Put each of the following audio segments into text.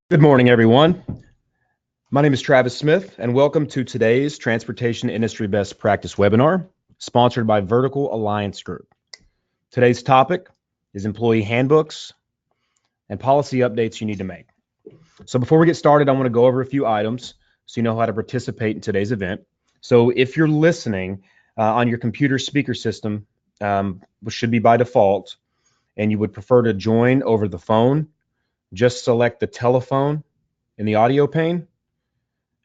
Good morning, everyone. My name is Travis Smith, and welcome to today's Transportation Industry Best Practice webinar, sponsored by Vertical Alliance Group. Today's topic is employee handbooks and policy updates you need to make. So before we get started, I want to go over a few items so you know how to participate in today's event. So if you're listening on your computer speaker system, which should be by default, and you would prefer to join over the phone, just select the telephone in the audio pane,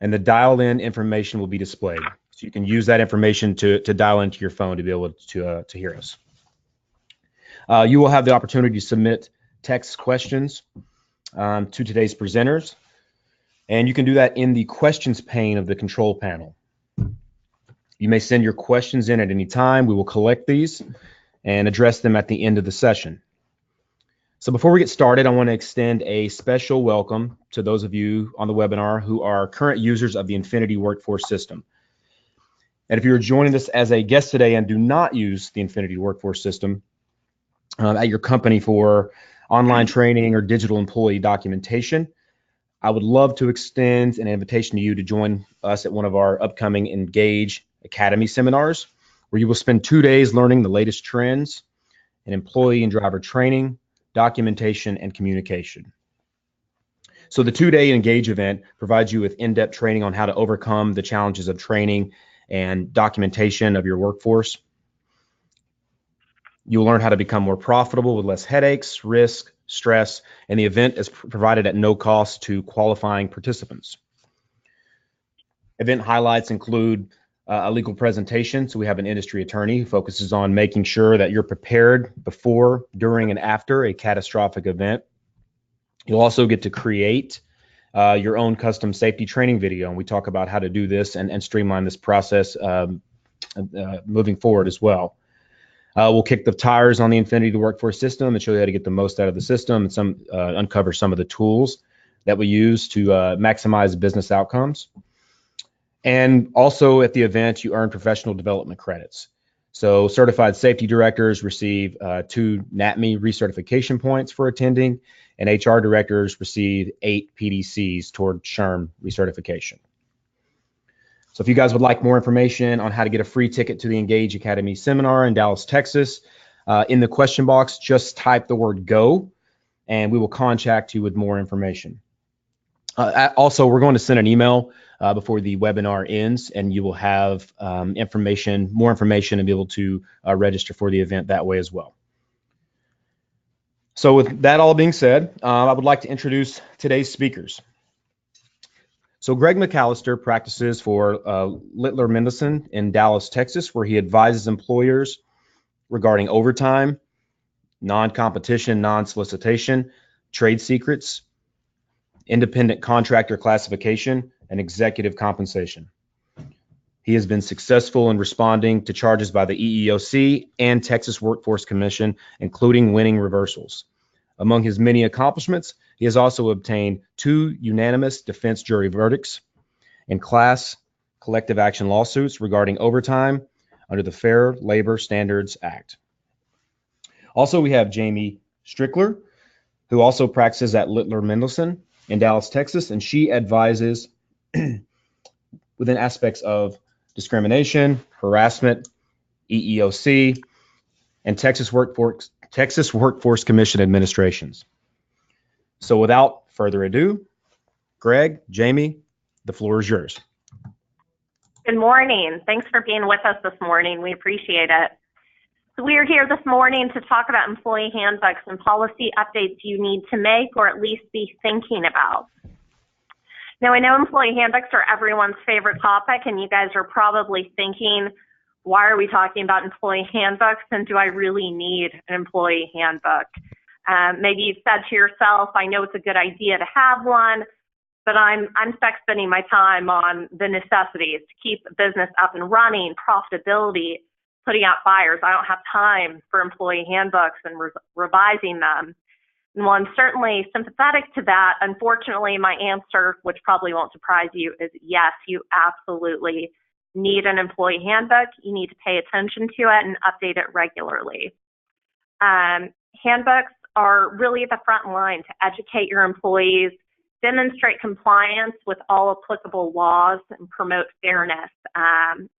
and the dial-in information will be displayed. So you can use that information to dial into your phone to be able to hear us. You will have the opportunity to submit text questions to today's presenters, and you can do that in the questions pane of the control panel. You may send your questions in at any time. We will collect these and address them at the end of the session. So before we get started, I want to extend a special welcome to those of you on the webinar who are current users of the Infinity Workforce System. And if you're joining us as a guest today and do not use the Infinity Workforce System at your company for online training or digital employee documentation, I would love to extend an invitation to you to join us at one of our upcoming Engage Academy seminars, where you will spend 2 days learning the latest trends in employee and driver training, documentation, and communication. So the 2-day Engage event provides you with in-depth training on how to overcome the challenges of training and documentation of your workforce. You'll learn how to become more profitable with less headaches, risk, stress, and the event is provided at no cost to qualifying participants. Event highlights include a legal presentation. So we have an industry attorney who focuses on making sure that you're prepared before, during, and after a catastrophic event. You'll also get to create your own custom safety training video, and we talk about how to do this and streamline this process moving forward as well. We'll kick the tires on the Infinity Workforce System and show you how to get the most out of the system and uncover some of the tools that we use to maximize business outcomes. And also at the event, you earn professional development credits. So certified safety directors receive 2 NATME recertification points for attending, and HR directors receive 8 PDCs toward SHRM recertification. So if you guys would like more information on how to get a free ticket to the Engage Academy seminar in Dallas, Texas, in the question box, just type the word GO, and we will contact you with more information. Also, we're going to send an email before the webinar ends, and you will have more information, and be able to register for the event that way as well. So with that all being said, I would like to introduce today's speakers. So Greg McAllister practices for Littler Mendelson in Dallas, Texas, where he advises employers regarding overtime, non-competition, non-solicitation, trade secrets, independent contractor classification, and executive compensation. He has been successful in responding to charges by the EEOC and Texas Workforce Commission, including winning reversals. Among his many accomplishments, he has also obtained 2 unanimous defense jury verdicts in class collective action lawsuits regarding overtime under the Fair Labor Standards Act. Also, we have Jamie Strickler, who also practices at Littler Mendelson in Dallas, Texas, and she advises within aspects of discrimination, harassment, EEOC, and Texas Workforce Commission administrations. So without further ado, Greg, Jamie, the floor is yours. Good morning. Thanks for being with us this morning. We appreciate it. So we are here this morning to talk about employee handbooks and policy updates you need to make or at least be thinking about. Now, I know employee handbooks are everyone's favorite topic, and you guys are probably thinking, why are we talking about employee handbooks, and do I really need an employee handbook? Maybe you've said to yourself, I know it's a good idea to have one, but I'm stuck spending my time on the necessities to keep the business up and running, profitability, putting out fires. I don't have time for employee handbooks and revising them. And while I'm certainly sympathetic to that, unfortunately, my answer, which probably won't surprise you, is yes, you absolutely need an employee handbook. You need to pay attention to it and update it regularly. Handbooks are really at the front line to educate your employees, demonstrate compliance with all applicable laws, and promote fairness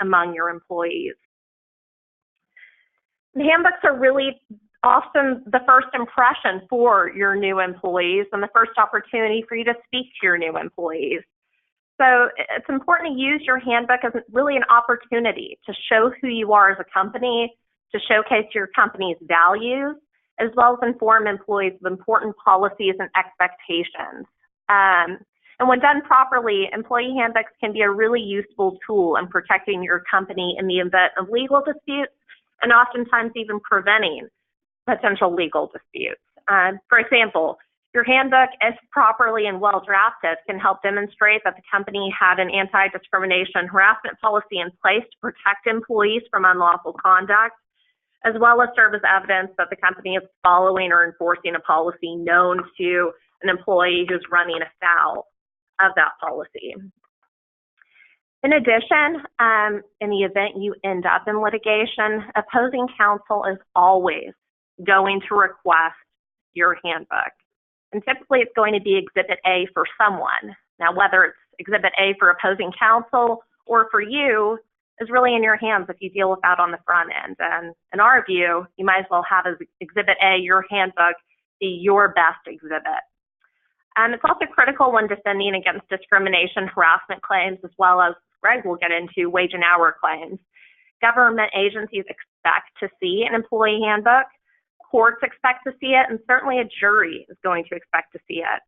among your employees. The handbooks are really often the first impression for your new employees and the first opportunity for you to speak to your new employees. So it's important to use your handbook as really an opportunity to show who you are as a company, to showcase your company's values, as well as inform employees of important policies and expectations. And when done properly, employee handbooks can be a really useful tool in protecting your company in the event of legal disputes and oftentimes even preventing potential legal disputes. For example, your handbook, if properly and well drafted, can help demonstrate that the company had an anti-discrimination harassment policy in place to protect employees from unlawful conduct, as well as serve as evidence that the company is following or enforcing a policy known to an employee who's running afoul of that policy. In addition, in the event you end up in litigation, opposing counsel is always going to request your handbook. And typically it's going to be Exhibit A for someone. Now, whether it's Exhibit A for opposing counsel or for you is really in your hands if you deal with that on the front end. And in our view, you might as well have as Exhibit A, your handbook, be your best exhibit. And it's also critical when defending against discrimination, harassment claims, as well as, Greg will get into, wage and hour claims. Government agencies expect to see an employee handbook. Courts expect to see it, and certainly a jury is going to expect to see it.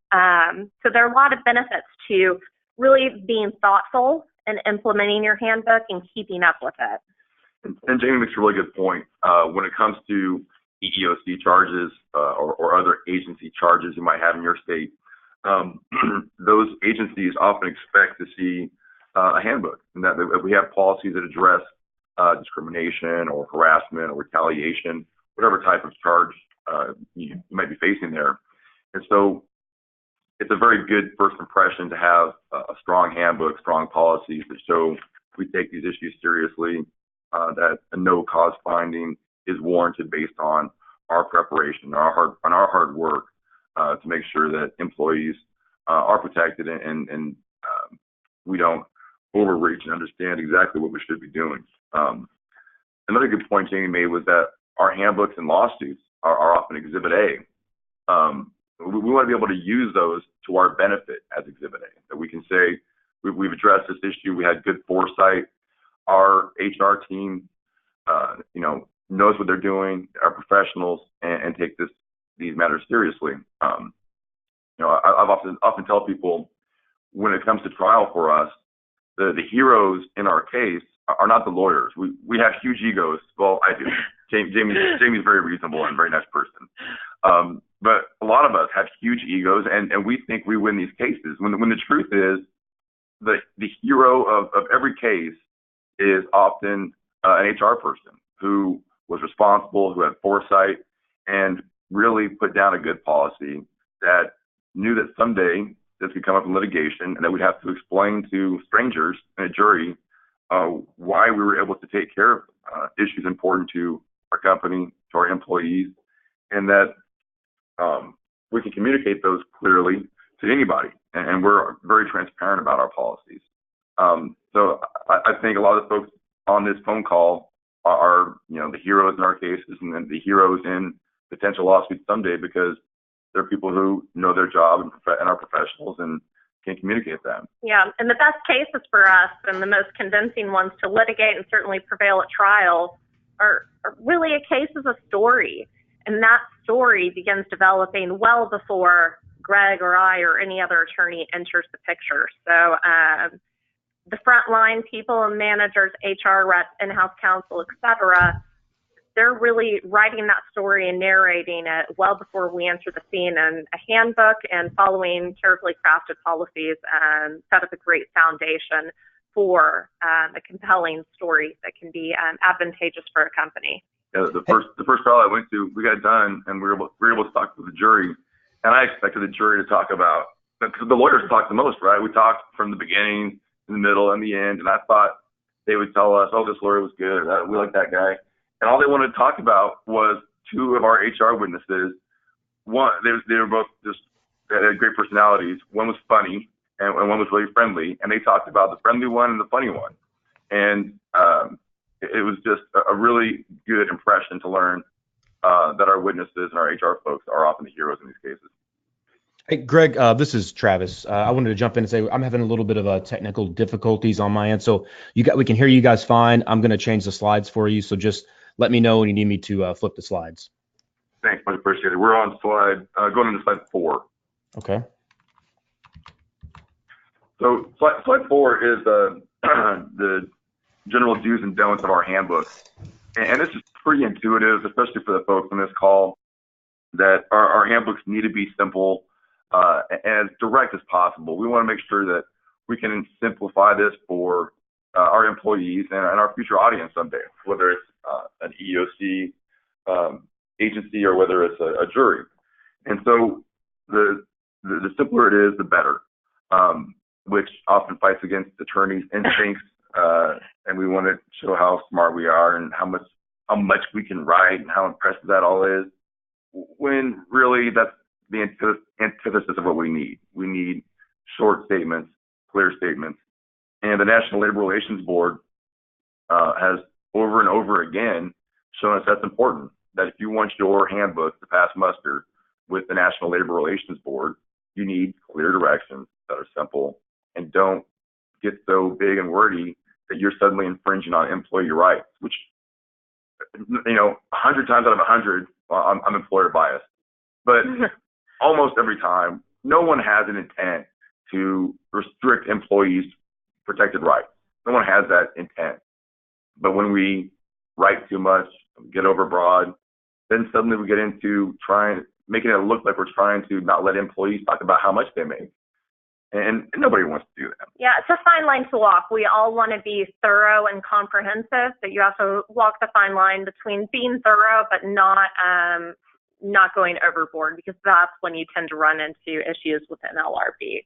So there are a lot of benefits to really being thoughtful and implementing your handbook and keeping up with it. And Jamie makes a really good point. When it comes to EEOC charges or other agency charges you might have in your state, those agencies often expect to see a handbook, and that if we have policies that address discrimination or harassment or retaliation, whatever type of charge you might be facing there. And so it's a very good first impression to have a strong handbook, strong policies that show we take these issues seriously, that a no cause finding is warranted based on our preparation, our hard work to make sure that employees are protected and we don't overreach and understand exactly what we should be doing. Another good point Jamie made was that our handbooks and lawsuits are often Exhibit A. We want to be able to use those to our benefit as Exhibit A, that we can say we've addressed this issue, we had good foresight, our HR team knows what they're doing, are professionals, and take these matters seriously. I've often tell people when it comes to trial for us, the heroes in our case are not the lawyers. We have huge egos. Well, I do. Jamie's very reasonable and a very nice person. But a lot of us have huge egos, and we think we win these cases. When the truth is, the hero of every case is often an HR person who was responsible, who had foresight, and really put down a good policy that knew that someday this could come up in litigation and that we'd have to explain to strangers and a jury why we were able to take care of issues important to our company, to our employees, and that we can communicate those clearly to anybody. And we're very transparent about our policies. So I think a lot of the folks on this phone call are the heroes in our cases and then the heroes in potential lawsuits someday because they're people who know their job and are professionals and can communicate that. Yeah, and the best cases for us and the most convincing ones to litigate and certainly prevail at trial are really a case is a story. And that story begins developing well before Greg or I or any other attorney enters the picture. So the frontline people and managers, HR reps, in-house counsel, et cetera, they're really writing that story and narrating it well before we enter the scene. And a handbook and following carefully crafted policies set up a great foundation for a compelling story that can be advantageous for a company. Yeah, the first trial I went to, we got done and we were able to talk to the jury. And I expected the jury to talk about, because the lawyers talk the most, right? We talked from the beginning, in the middle, and the end. And I thought they would tell us, oh, this lawyer was good, or we like that guy. And all they wanted to talk about was two of our HR witnesses. One, they were both just that had great personalities. One was funny, and one was really friendly, and they talked about the friendly one and the funny one. And it was just a really good impression to learn that our witnesses and our HR folks are often the heroes in these cases. Hey, Greg, this is Travis. I wanted to jump in and say I'm having a little bit of technical difficulties on my end, so we can hear you guys fine. I'm going to change the slides for you, so just let me know when you need me to flip the slides. Thanks, much appreciated. We're on going into slide 4. Okay. So slide 4 is the general do's and don'ts of our handbook. And this is pretty intuitive, especially for the folks on this call, that our handbooks need to be simple and as direct as possible. We want to make sure that we can simplify this for our employees and our future audience someday, whether it's an EEOC agency or whether it's a jury. And so the simpler it is, the better, which often fights against attorneys' instincts. And we want to show how smart we are and how much we can write and how impressive that all is, when really that's the antithesis of what we need. We need short statements, clear statements. And the National Labor Relations Board has over and over again shown us that's important, that if you want your handbook to pass muster with the National Labor Relations Board, you need clear directions that are simple and don't get so big and wordy that you're suddenly infringing on employee rights, which, 100 times out of 100, well, I'm employer biased, but almost every time, no one has an intent to restrict employees' protected rights. No one has that intent. But when we write too much, get overbroad, then suddenly we get into making it look like we're trying to not let employees talk about how much they make. And nobody wants to do that. Yeah, it's a fine line to walk. We all want to be thorough and comprehensive, but you have to walk the fine line between being thorough but not going overboard, because that's when you tend to run into issues with an LRB.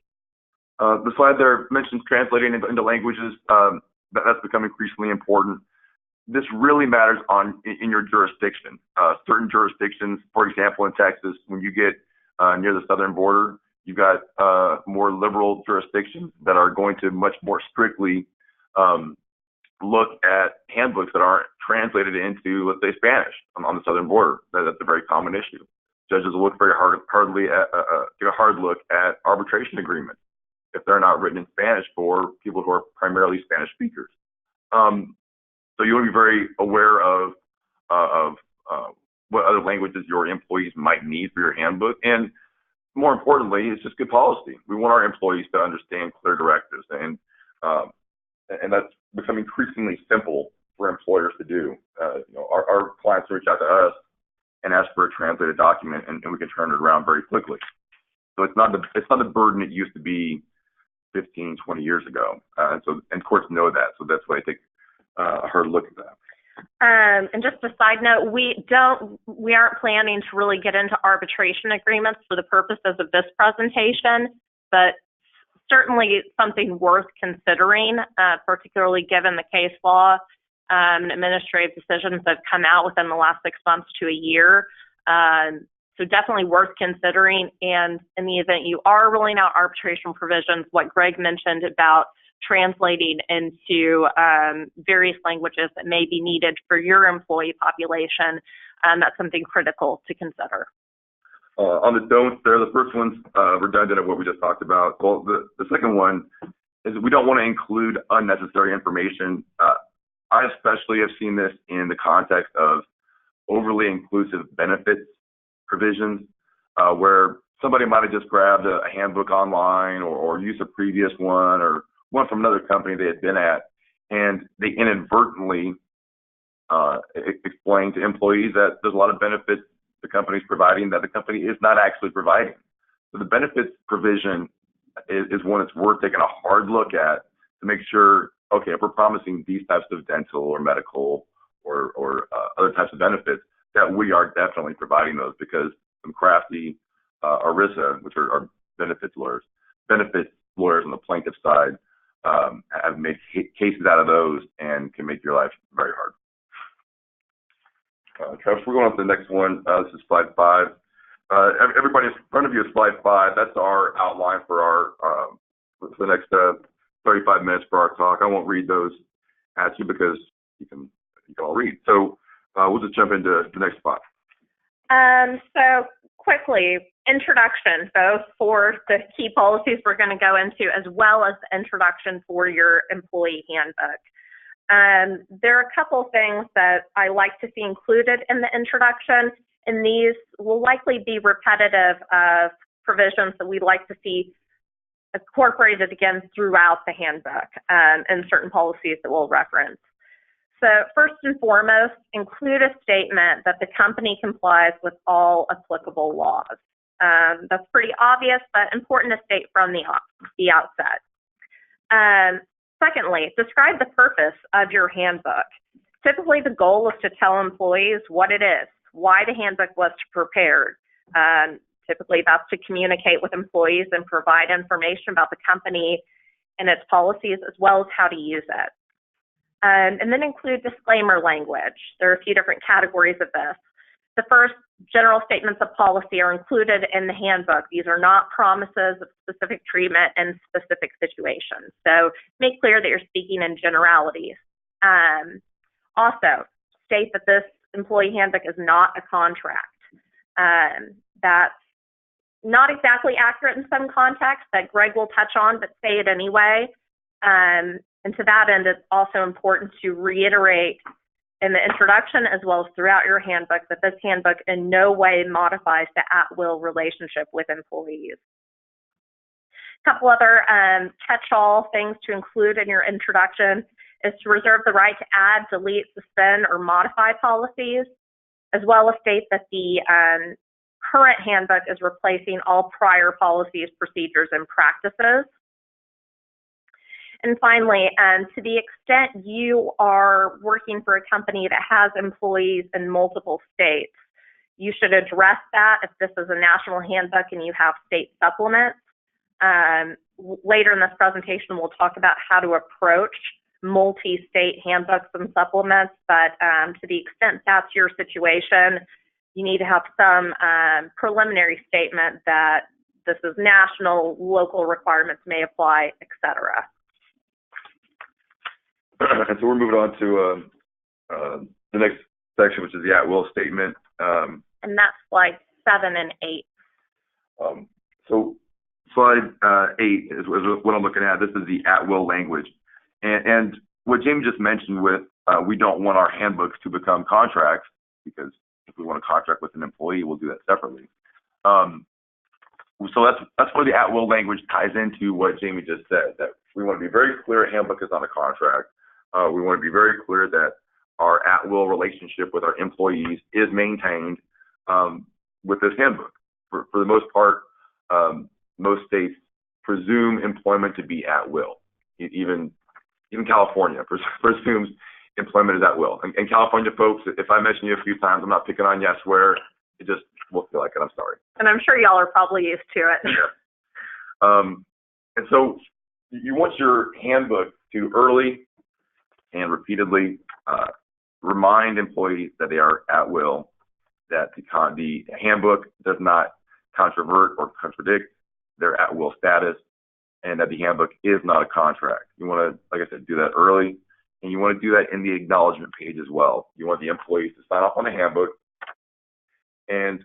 The slide there mentions translating into languages. That's become increasingly important. This really matters in your jurisdiction. Certain jurisdictions, for example, in Texas, when you get near the southern border, you've got more liberal jurisdictions that are going to much more strictly look at handbooks that aren't translated into, let's say, Spanish on the southern border. That's a very common issue. Judges will look very take a hard look at arbitration agreements if they're not written in Spanish for people who are primarily Spanish speakers. So you want to be very aware of what other languages your employees might need for your handbook. And more importantly, it's just good policy. We want our employees to understand clear directives, and that's become increasingly simple for employers to do. Our clients reach out to us and ask for a translated document, and we can turn it around very quickly. So it's not the burden it used to be 15, 20 years ago. And courts know that, so that's why they take a hard look at that. And just a side note, we aren't planning to really get into arbitration agreements for the purposes of this presentation, but certainly something worth considering, particularly given the case law and administrative decisions that have come out within the last 6 months to a year. So definitely worth considering. And in the event you are ruling out arbitration provisions, what Greg mentioned about translating into various languages that may be needed for your employee population, that's something critical to consider. On the don'ts there, the first one's redundant of what we just talked about. Well, the second one is we don't want to include unnecessary information. I especially have seen this in the context of overly inclusive benefits provisions, where somebody might have just grabbed a handbook online or used a previous one or one from another company they had been at, and they inadvertently explain to employees that there's a lot of benefits the company's providing that the company is not actually providing. So the benefits provision is one that's worth taking a hard look at to make sure, okay, if we're promising these types of dental or medical or other types of benefits, that we are definitely providing those, because some crafty ERISA, which are benefits lawyers on the plaintiff side, have made cases out of those and can make your life very hard. Travis, we're going on to the next one. This is slide 5. Everybody in front of you is slide 5. That's our outline for our for the next 35 minutes for our talk. I won't read those at you because you can all read. So we'll just jump into the next spot. So quickly, introduction, both for the key policies we're going to go into, as well as the introduction for your employee handbook. There are a couple things that I like to see included in the introduction, and these will likely be repetitive of provisions that we'd like to see incorporated again throughout the handbook and certain policies that we'll reference. So first and foremost, include a statement that the company complies with all applicable laws. That's pretty obvious, but important to state from the outset. Secondly, describe the purpose of your handbook. Typically, the goal is to tell employees what it is, why the handbook was prepared. Typically, that's to communicate with employees and provide information about the company and its policies, as well as how to use it. And then include disclaimer language. There are a few different categories of this. The first, general statements of policy are included in the handbook. These are not promises of specific treatment in specific situations. So make clear that you're speaking in generalities. Also, state that this employee handbook is not a contract. That's not exactly accurate in some contexts that Greg will touch on, but say it anyway. And to that end, it's also important to reiterate in the introduction as well as throughout your handbook that this handbook in no way modifies the at-will relationship with employees. A couple other catch-all things to include in your introduction is to reserve the right to add, delete, suspend, or modify policies, as well as state that the current handbook is replacing all prior policies, procedures, and practices. And finally, to the extent you are working for a company that has employees in multiple states, you should address that if this is a national handbook and you have state supplements. Later in this presentation, we'll talk about how to approach multi-state handbooks and supplements, but to the extent that's your situation, you need to have some preliminary statement that this is national, local requirements may apply, etc. And so we're moving on to the next section, which is the at-will statement. And that's slide 7 and 8. So slide 8 is what I'm looking at. This is the at-will language. And what Jamie just mentioned with we don't want our handbooks to become contracts, because if we want to contract with an employee, we'll do that separately. So that's where the at-will language ties into what Jamie just said, that we want to be very clear a handbook is not a contract. We want to be very clear that our at-will relationship with our employees is maintained with this handbook. For the most part, most states presume employment to be at will. Even California presumes employment is at will. And California folks, if I mention you a few times, I'm not picking on you, I swear, it just will feel like it. I'm sorry. And I'm sure y'all are probably used to it. Yeah. And so you want your handbook to early and repeatedly remind employees that they are at will, that the handbook does not controvert or contradict their at will status, and that the handbook is not a contract. You want to, like I said, do that early, and you want to do that in the acknowledgement page as well. You want the employees to sign off on the handbook and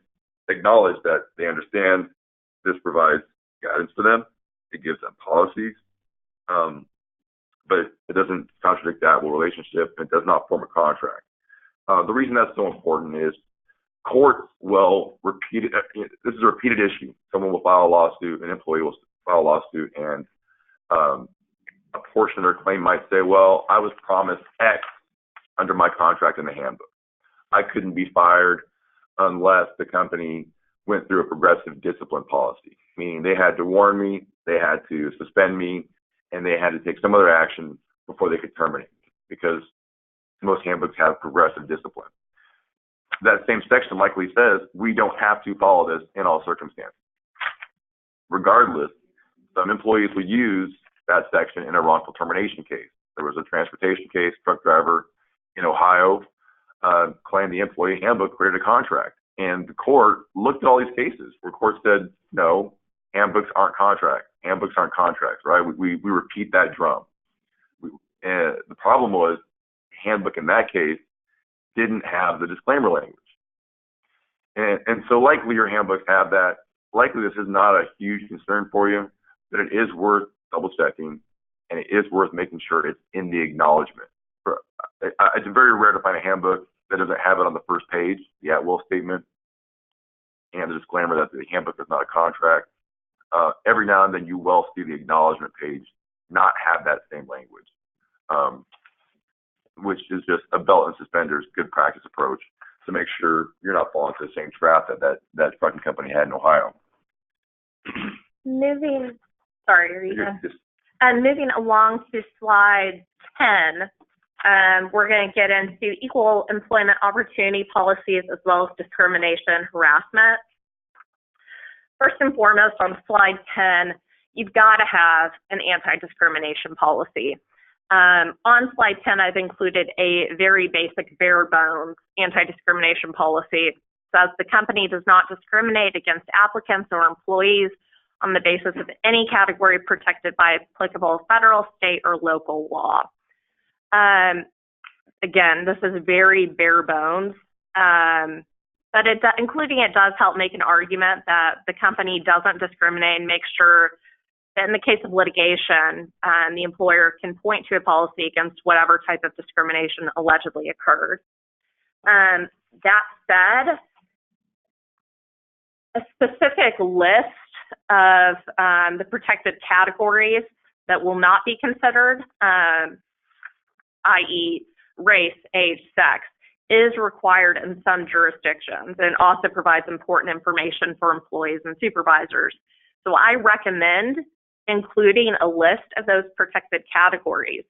acknowledge that they understand this provides guidance for them, it gives them policies, but it doesn't contradict that will relationship. It does not form a contract. The reason that's so important is courts will repeat it. This is a repeated issue. Someone will file a lawsuit, an employee will file a lawsuit, and a portion of their claim might say, well, I was promised X under my contract in the handbook. I couldn't be fired unless the company went through a progressive discipline policy, meaning they had to warn me, they had to suspend me, and they had to take some other action before they could terminate me, because most handbooks have progressive discipline. That same section likely says we don't have to follow this in all circumstances. Regardless, some employees would use that section in a wrongful termination case. There was a transportation case, truck driver in Ohio claimed the employee handbook created a contract. And the court looked at all these cases where court said, no, handbooks aren't contracts. Handbooks aren't contracts, right? We repeat that drum. And the problem was, handbook in that case didn't have the disclaimer language. And so likely your handbooks have that. Likely this is not a huge concern for you, but it is worth double checking, and it is worth making sure it's in the acknowledgement. It's very rare to find a handbook that doesn't have it on the first page, the at-will statement, and the disclaimer that the handbook is not a contract. Every now and then you will see the acknowledgement page not have that same language, which is just a belt and suspenders, good practice approach to make sure you're not falling into the same trap that trucking company had in Ohio. Moving along to slide 10, we're going to get into equal employment opportunity policies as well as discrimination, harassment. First and foremost, on slide 10, you've got to have an anti-discrimination policy. On slide 10, I've included a very basic, bare bones anti-discrimination policy. It says the company does not discriminate against applicants or employees on the basis of any category protected by applicable federal, state, or local law. Again, this is very bare bones, but including it does help make an argument that the company doesn't discriminate and make sure that in the case of litigation, the employer can point to a policy against whatever type of discrimination allegedly occurred. That said, a specific list of the protected categories that will not be considered, i.e. race, age, sex, is required in some jurisdictions and also provides important information for employees and supervisors. So I recommend including a list of those protected categories,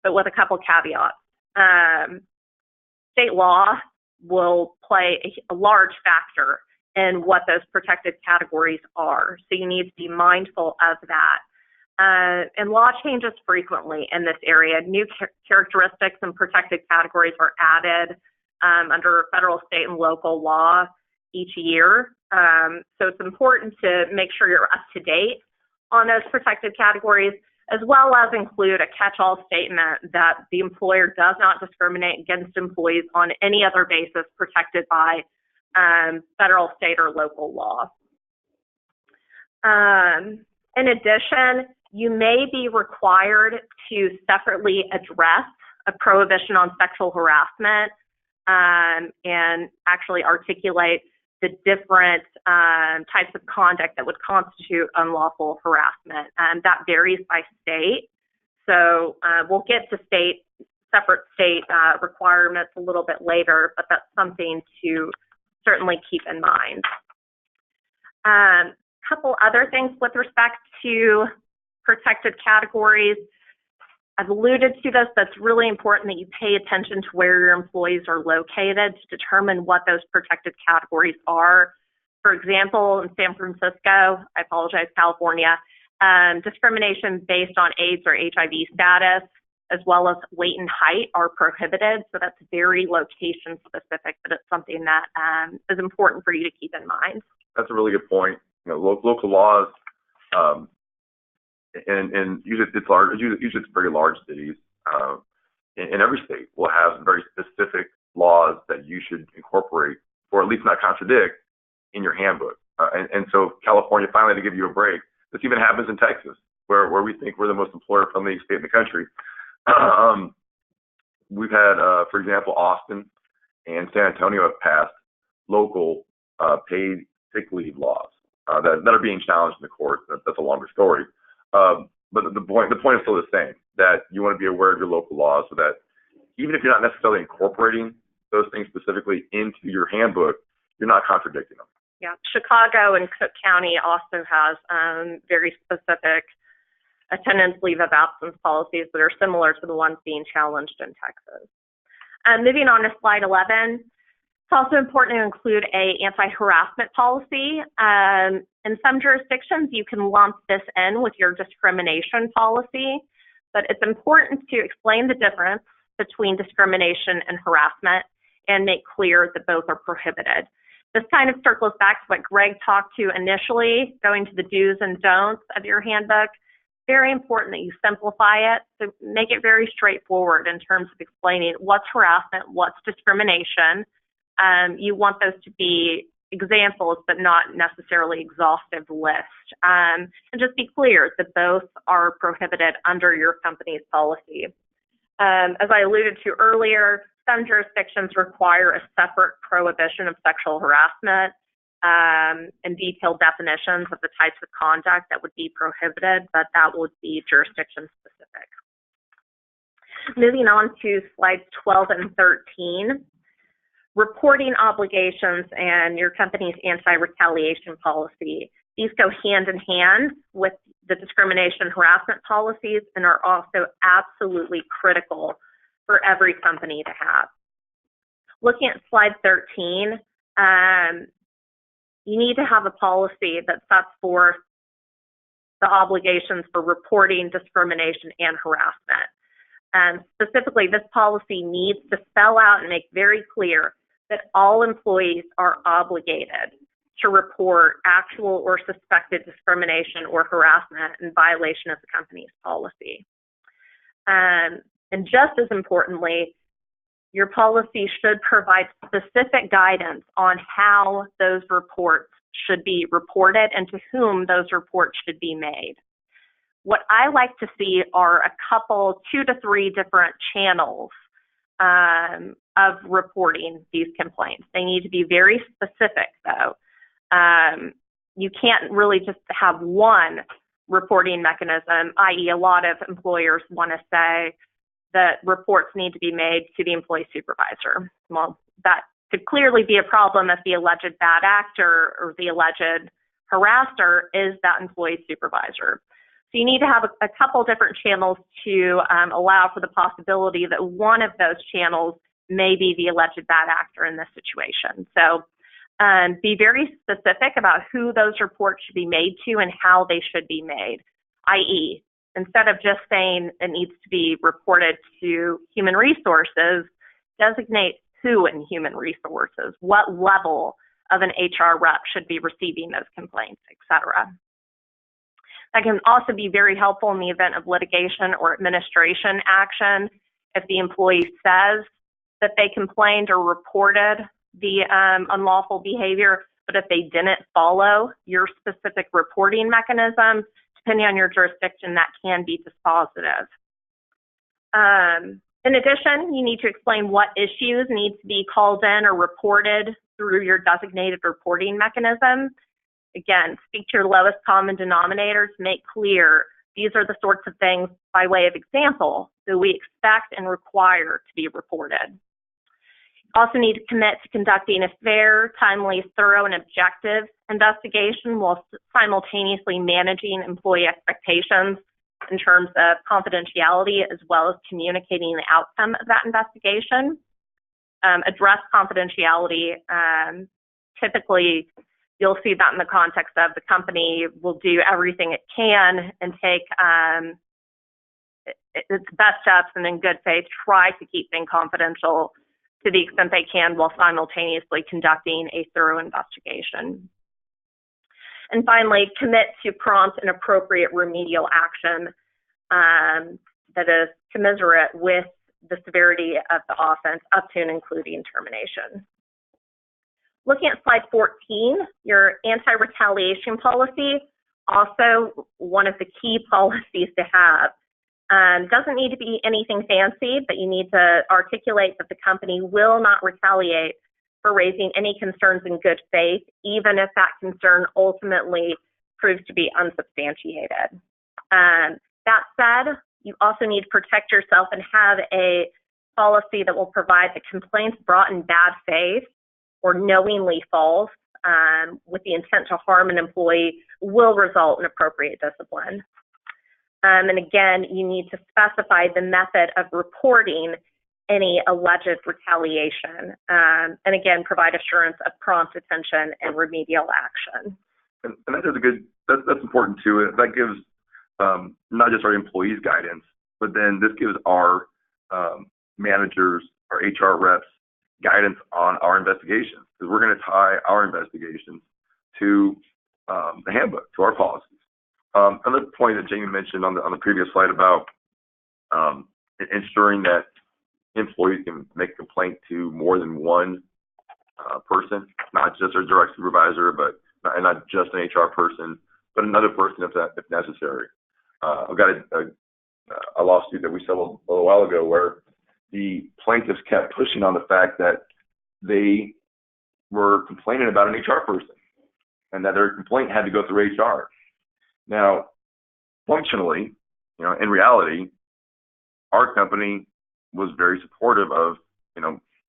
but with a couple caveats. State law will play a large factor in what those protected categories are, so you need to be mindful of that. And law changes frequently in this area. New characteristics and protected categories are added under federal, state, and local law each year. So it's important to make sure you're up to date on those protected categories, as well as include a catch-all statement that the employer does not discriminate against employees on any other basis protected by federal, state, or local law. In addition, you may be required to separately address a prohibition on sexual harassment and actually articulate the different types of conduct that would constitute unlawful harassment. That varies by state. So we'll get to separate state requirements a little bit later, but that's something to certainly keep in mind. Couple other things with respect to protected categories. I've alluded to this, but it's really important that you pay attention to where your employees are located to determine what those protected categories are. For example, in San Francisco, I apologize, California, discrimination based on AIDS or HIV status, as well as weight and height, are prohibited. So that's very location specific, but it's something that is important for you to keep in mind. That's a really good point. You know, local laws, and usually it's very large cities. In every state will have very specific laws that you should incorporate, or at least not contradict, in your handbook. And so California, finally, to give you a break, this even happens in Texas, where we think we're the most employer-friendly state in the country. We've had, for example, Austin and San Antonio have passed local paid sick leave laws that are being challenged in the courts. That's a longer story. But the point is still the same, that you want to be aware of your local laws so that even if you're not necessarily incorporating those things specifically into your handbook, you're not contradicting them. Yeah, Chicago and Cook County also has very specific attendance leave of absence policies that are similar to the ones being challenged in Texas. Moving on to slide 11, it's also important to include an anti-harassment policy. In some jurisdictions, you can lump this in with your discrimination policy, but it's important to explain the difference between discrimination and harassment and make clear that both are prohibited. This kind of circles back to what Greg talked to initially, going to the do's and don'ts of your handbook. Very important that you simplify it, so make it very straightforward in terms of explaining what's harassment, what's discrimination. You want those to be examples, but not necessarily exhaustive list. And just be clear that both are prohibited under your company's policy. As I alluded to earlier, some jurisdictions require a separate prohibition of sexual harassment and detailed definitions of the types of conduct that would be prohibited, but that would be jurisdiction specific. Moving on to slides 12 and 13, reporting obligations and your company's anti-retaliation policy. These go hand in hand with the discrimination and harassment policies and are also absolutely critical for every company to have. Looking at slide 13, you need to have a policy that sets forth the obligations for reporting discrimination and harassment. And specifically, this policy needs to spell out and make very clear that all employees are obligated to report actual or suspected discrimination or harassment in violation of the company's policy. And just as importantly, your policy should provide specific guidance on how those reports should be reported and to whom those reports should be made. What I like to see are a couple, 2 to 3 different channels of reporting these complaints. They need to be very specific, though. You can't really just have one reporting mechanism, i.e. a lot of employers want to say that reports need to be made to the employee supervisor. Well, that could clearly be a problem if the alleged bad actor or the alleged harasser is that employee supervisor. So you need to have a couple different channels to allow for the possibility that one of those channels may be the alleged bad actor in this situation. So be very specific about who those reports should be made to and how they should be made, i.e., instead of just saying it needs to be reported to human resources, designate who in human resources, what level of an HR rep should be receiving those complaints, et cetera. That can also be very helpful in the event of litigation or administration action. If the employee says that they complained or reported the unlawful behavior, but if they didn't follow your specific reporting mechanism, depending on your jurisdiction, that can be dispositive. In addition, you need to explain what issues need to be called in or reported through your designated reporting mechanism. Again, speak to your lowest common denominator to make clear these are the sorts of things, by way of example, that we expect and require to be reported. Also need to commit to conducting a fair, timely, thorough, and objective investigation while simultaneously managing employee expectations in terms of confidentiality as well as communicating the outcome of that investigation. Address confidentiality. Typically, you'll see that in the context of the company will do everything it can and take its best steps and in good faith try to keep things confidential to the extent they can while simultaneously conducting a thorough investigation. And finally, commit to prompt and appropriate remedial action that is commensurate with the severity of the offense up to and including termination. Looking at slide 14, your anti-retaliation policy, also one of the key policies to have. Doesn't need to be anything fancy, but you need to articulate that the company will not retaliate for raising any concerns in good faith, even if that concern ultimately proves to be unsubstantiated. That said, you also need to protect yourself and have a policy that will provide the complaints brought in bad faith or knowingly false with the intent to harm an employee will result in appropriate discipline. And again, you need to specify the method of reporting any alleged retaliation. And again, provide assurance of prompt attention and remedial action. And that is a good, that's important too. That gives not just our employees guidance, but then this gives our managers, our HR reps, guidance on our investigations, because we're going to tie our investigations to the handbook, to our policies. Another point that Jamie mentioned on the previous slide about ensuring that employees can make a complaint to more than one person, not just their direct supervisor, but not just an HR person, but another person if necessary. I've got a lawsuit that we settled a little while ago where the plaintiffs kept pushing on the fact that they were complaining about an HR person and that their complaint had to go through HR. Now, functionally, in reality, our company was very supportive of,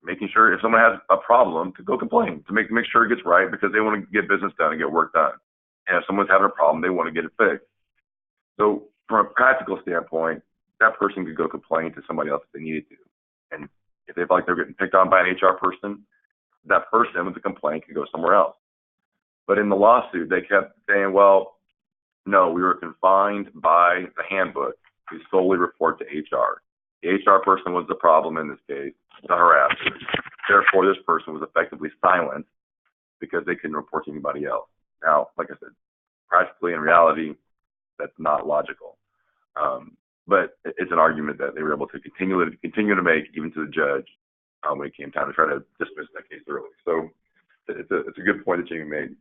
making sure if someone has a problem to go complain, to make sure it gets right, because they want to get business done and get work done. And if someone's having a problem, they want to get it fixed. So from a practical standpoint, that person could go complain to somebody else if they needed to. And if they felt like they're getting picked on by an HR person, that person with the complaint could go somewhere else. But in the lawsuit, they kept saying, well, no, we were confined by the handbook to solely report to HR. The HR person was the problem in this case, the harasser. Therefore, this person was effectively silent because they couldn't report to anybody else. Now, like I said, practically in reality, that's not logical. But it's an argument that they were able to continue to make, even to the judge, when it came time to try to dismiss that case early. So it's a good point that Jamie made,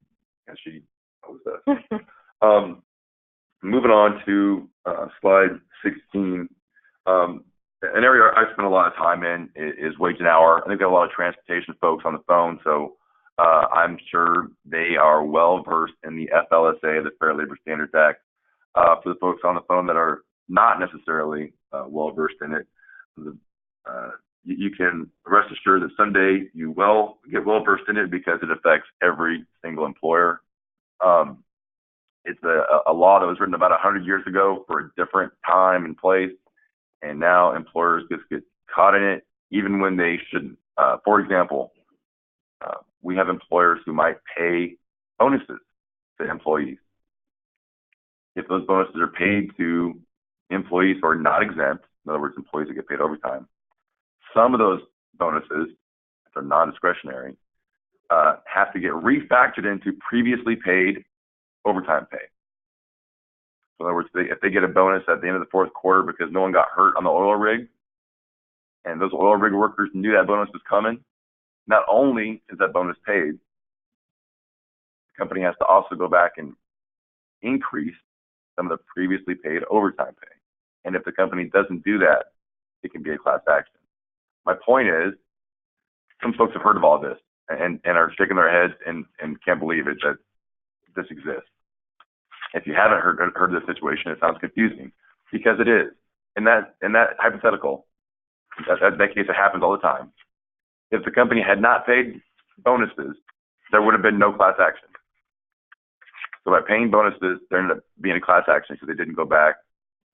and she knows that. Moving on to slide 16. An area I spend a lot of time in is wage and hour. I think there are a lot of transportation folks on the phone, so I'm sure they are well versed in the FLSA, the Fair Labor Standards Act. For the folks on the phone that are not necessarily well versed in it, you can rest assured that someday you will get well versed in it because it affects every single employer. It's a law that was written about 100 years ago for a different time and place, and now employers just get caught in it even when they shouldn't. For example, we have employers who might pay bonuses to employees. If those bonuses are paid to employees who are not exempt, in other words, employees that get paid overtime, some of those bonuses, if they're non-discretionary, have to get refactored into previously paid overtime pay. So in other words, if they get a bonus at the end of the fourth quarter because no one got hurt on the oil rig, and those oil rig workers knew that bonus was coming, not only is that bonus paid, the company has to also go back and increase some of the previously paid overtime pay. And if the company doesn't do that, it can be a class action. My point is, some folks have heard of all this and are shaking their heads and can't believe it that this exists. If you haven't heard of this situation, it sounds confusing because it is. In that hypothetical, that case, it happens all the time. If the company had not paid bonuses, there would have been no class action. So by paying bonuses, there ended up being a class action because they didn't go back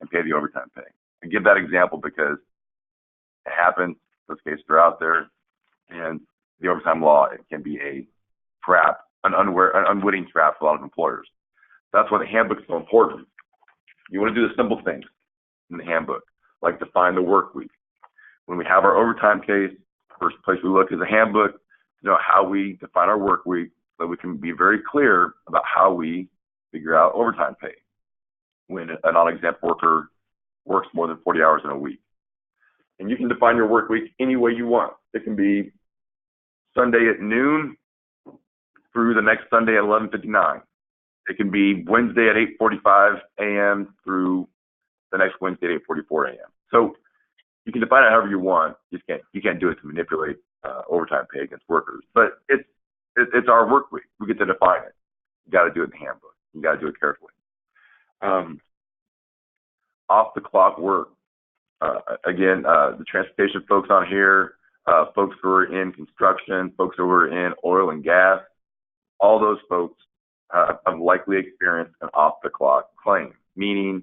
and pay the overtime pay. I give that example because it happens. Those cases are out there, and the overtime law, it can be a trap, an unwitting trap for a lot of employers. That's why the handbook is so important. You want to do the simple things in the handbook, like define the work week. When we have our overtime case, first place we look is the handbook to know how we define our work week, so we can be very clear about how we figure out overtime pay when a non-exempt worker works more than 40 hours in a week. And you can define your work week any way you want. It can be Sunday at noon through the next Sunday at 11:59. It can be Wednesday at 8:45 a.m. through the next Wednesday at 8:44 a.m. So you can define it however you want. You can't do it to manipulate overtime pay against workers. But it's our work week. We get to define it. You got to do it in the handbook. You got to do it carefully. Off the clock work. Again, the transportation folks on here, folks who are in construction, folks who are in oil and gas, all those folks have likely experienced an off-the-clock claim, meaning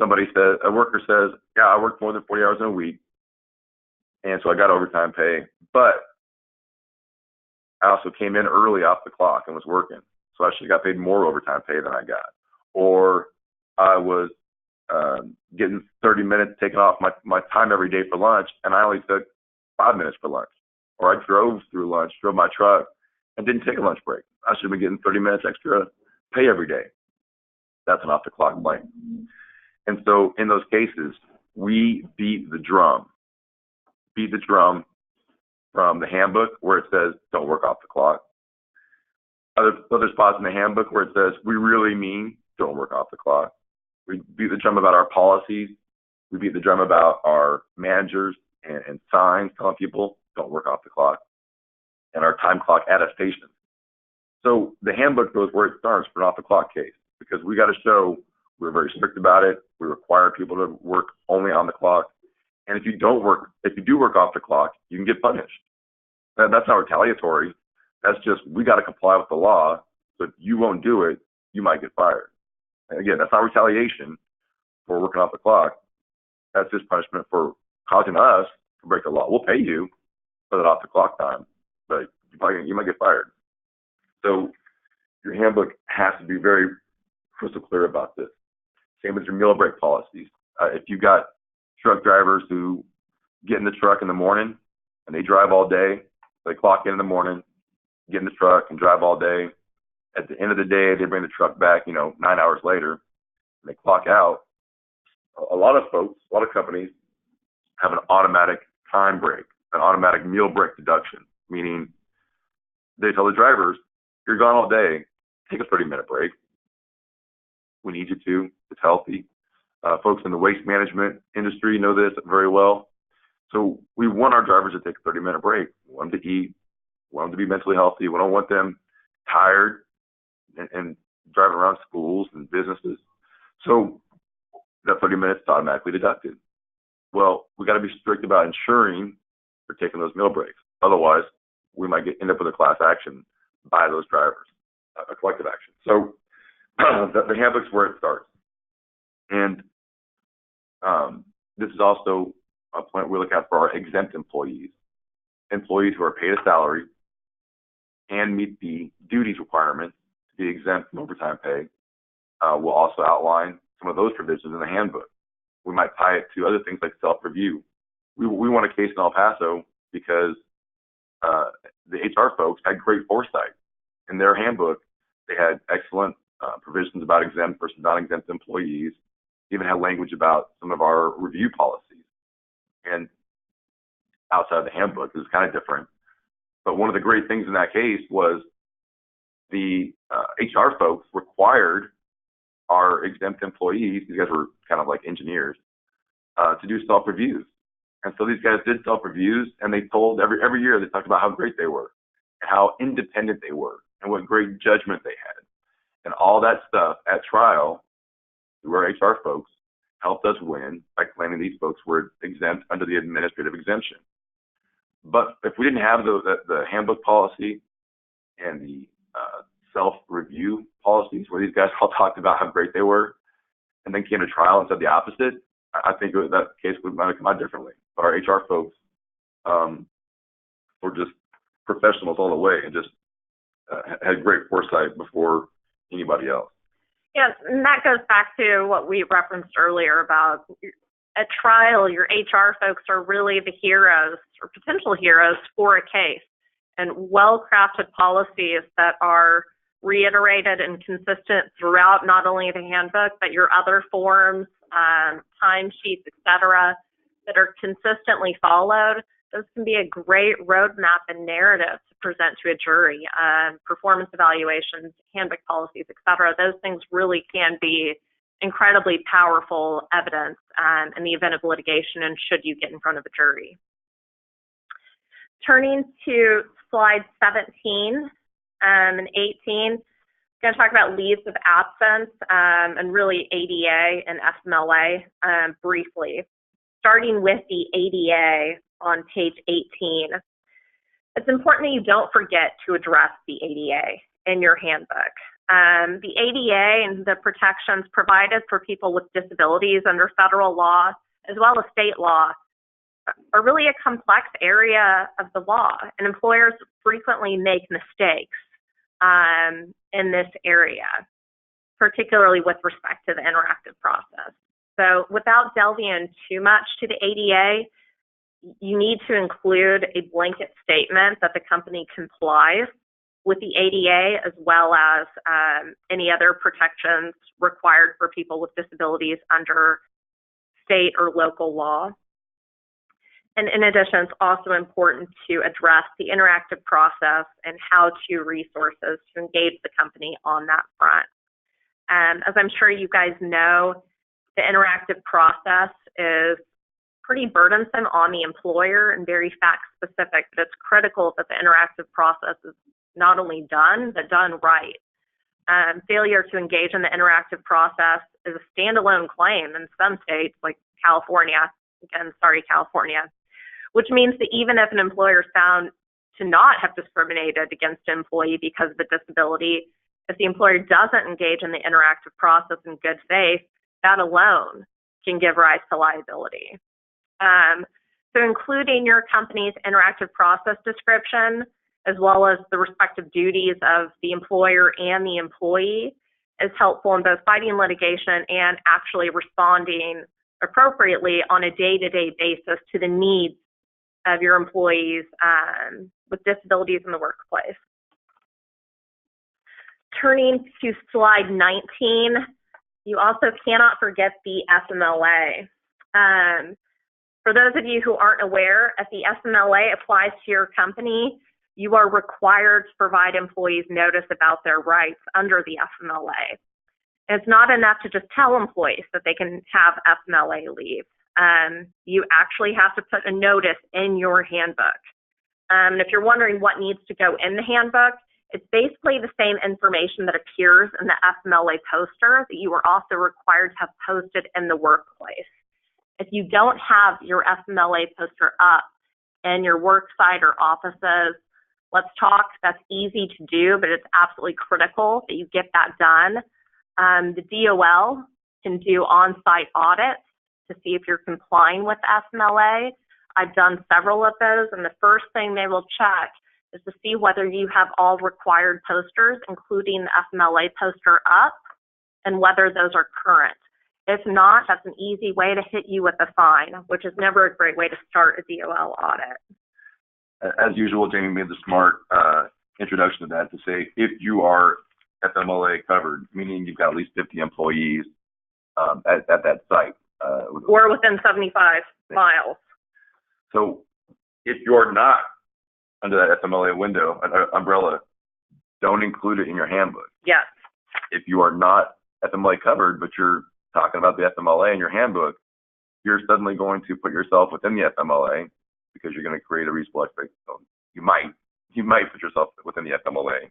a worker says, yeah, I worked more than 40 hours in a week, and so I got overtime pay, but I also came in early off the clock and was working, so I should have got paid more overtime pay than I got. Or I was getting 30 minutes taken off my time every day for lunch, and I only took 5 minutes for lunch. or I drove through lunch, drove my truck, and didn't take a lunch break. I should have been getting 30 minutes extra pay every day. That's an off-the-clock claim. And so in those cases, we beat the drum from the handbook where it says don't work off the clock. Other spots in the handbook where it says we really mean don't work off the clock. We beat the drum about our policies. We beat the drum about our managers and signs telling people don't work off the clock, and our time clock attestations. So the handbook goes where it starts for an off the clock case, because we got to show we're very strict about it. We require people to work only on the clock. And if you do work off the clock, you can get punished. That's not retaliatory. That's just, we got to comply with the law. So if you won't do it, you might get fired. And again, that's not retaliation for working off the clock. That's just punishment for causing us to break the law. We'll pay you for that off the clock time, but you might get fired. So your handbook has to be very crystal clear about this. Same as your meal break policies. If you got truck drivers who get in the truck in the morning and they drive all day, they clock in the morning, get in the truck and drive all day. At the end of the day, they bring the truck back, 9 hours later, and they clock out. A lot of folks, a lot of companies have an automatic time break, an automatic meal break deduction, meaning they tell the drivers, you're gone all day, take a 30-minute break. We need you to. It's healthy. Folks in the waste management industry know this very well. So we want our drivers to take a 30-minute break. We want them to eat. We want them to be mentally healthy. We don't want them tired and driving around schools and businesses. So that 30 minutes is automatically deducted. Well, we got to be strict about ensuring they're taking those meal breaks. Otherwise, we might end up with a class action by those drivers, a collective action. So the handbook's where it starts. And this is also a point we look at for our exempt employees who are paid a salary and meet the duties requirements to be exempt from overtime pay. We'll also outline some of those provisions in the handbook. We might tie it to other things like self-review. We won a case in El Paso because the HR folks had great foresight. In their handbook, they had excellent provisions about exempt versus non-exempt employees, even had language about some of our review policies. And outside of the handbook, it was kind of different. But one of the great things in that case was the HR folks required our exempt employees, these guys were kind of like engineers, to do self-reviews. And so these guys did self-reviews, and they told every year, they talked about how great they were, how independent they were, and what great judgment they had. And all that stuff at trial, through our HR folks, helped us win by claiming these folks were exempt under the administrative exemption. But if we didn't have the handbook policy and the self-review policies, where these guys all talked about how great they were, and then came to trial and said the opposite, I think that case might have come out differently. But our HR folks were just professionals all the way and just had great foresight before anybody else. Yes, and that goes back to what we referenced earlier about at trial, your HR folks are really the heroes or potential heroes for a case, and well-crafted policies that are reiterated and consistent throughout not only the handbook, but your other forms, timesheets, etc., that are consistently followed. Those can be a great roadmap and narrative to present to a jury. Performance evaluations, handbook policies, etc. Those things really can be incredibly powerful evidence in the event of litigation and should you get in front of a jury. Turning to slide 17 and 18, I'm going to talk about leaves of absence and really ADA and FMLA briefly. Starting with the ADA on page 18, it's important that you don't forget to address the ADA in your handbook. The ADA and the protections provided for people with disabilities under federal law as well as state law are really a complex area of the law, and employers frequently make mistakes in this area, particularly with respect to the interactive process. So without delving in too much to the ADA, you need to include a blanket statement that the company complies with the ADA, as well as any other protections required for people with disabilities under state or local law. And in addition, it's also important to address the interactive process and how-to resources to engage the company on that front. As I'm sure you guys know, the interactive process is pretty burdensome on the employer and very fact-specific, but it's critical that the interactive process is not only done, but done right. Failure to engage in the interactive process is a standalone claim in some states, like California, again, sorry, California, which means that even if an employer is found to not have discriminated against an employee because of a disability, if the employer doesn't engage in the interactive process in good faith, that alone can give rise to liability. So including your company's interactive process description, as well as the respective duties of the employer and the employee, is helpful in both fighting litigation and actually responding appropriately on a day-to-day basis to the needs of your employees with disabilities in the workplace. Turning to slide 19, you also cannot forget the FMLA. For those of you who aren't aware, if the FMLA applies to your company, you are required to provide employees notice about their rights under the FMLA. It's not enough to just tell employees that they can have FMLA leave. You actually have to put a notice in your handbook. And if you're wondering what needs to go in the handbook, it's basically the same information that appears in the FMLA poster that you are also required to have posted in the workplace. If you don't have your FMLA poster up in your work site or offices, let's talk. That's easy to do, but it's absolutely critical that you get that done. The DOL can do on-site audits to see if you're complying with FMLA. I've done several of those, and the first thing they will check is to see whether you have all required posters, including the FMLA poster up, and whether those are current. If not, that's an easy way to hit you with a fine, which is never a great way to start a DOL audit. As usual, Jamie made the smart introduction to that to say if you are FMLA covered, meaning you've got at least 50 employees at that site. Or within 75 miles. So if you're not under that FMLA window, umbrella, don't include it in your handbook. Yes. If you are not FMLA covered, but you're talking about the FMLA in your handbook, you're suddenly going to put yourself within the FMLA because you're going to create a reasonable expectation. You might put yourself within the FMLA